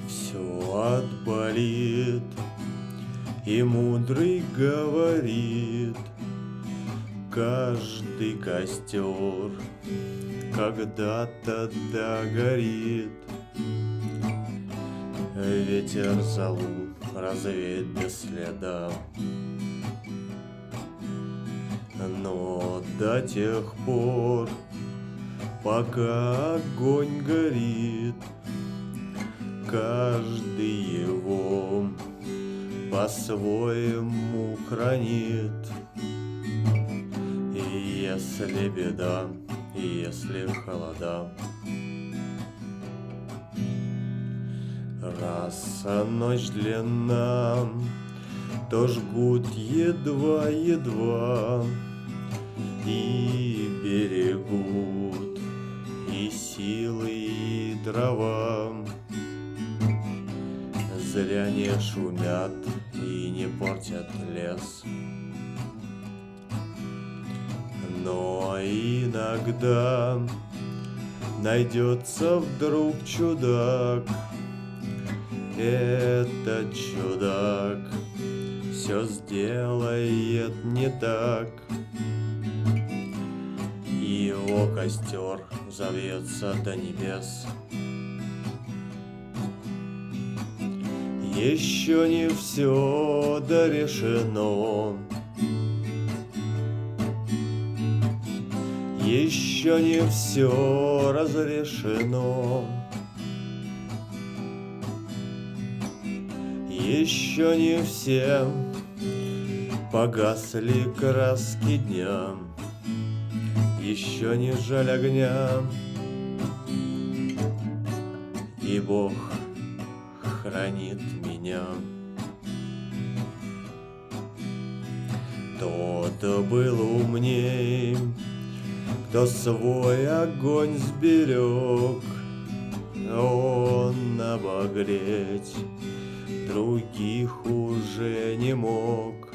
Все отболит, и мудрый говорит: каждый костер когда-то догорит. Ветер золу развеет без следа, но до тех пор, пока огонь горит, каждый его по-своему хранит. И если беда, и если холода, раз ночь длинна, то жгут едва-едва и берегут и силы, и дрова. Зря не шумят и не портят лес, но иногда найдется вдруг чудак. Этот чудак все сделает не так, и его костер взовьется до небес. Еще не все дорешено, еще не все разрешено, еще не все погасли краски дня, еще не жаль огня, и Бог хранит меня. Тот был умней, кто свой огонь сберег, он обогреть других уже не мог,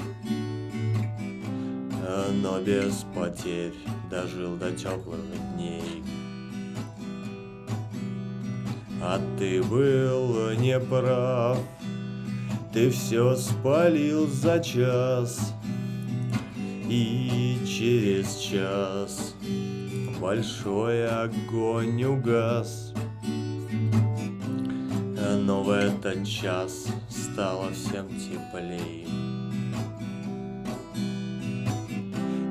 но без потерь дожил до теплых дней. А ты был неправ, ты все спалил за час, и через час большой огонь угас. Но в этот час стало всем теплей.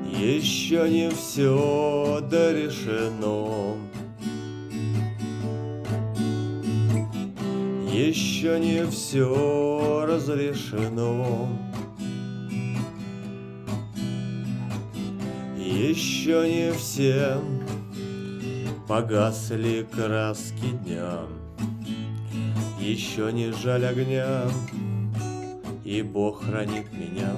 Еще не все дорешено, еще не все разрешено, еще не все погасли краски дня, еще не жаль огня, и Бог хранит меня.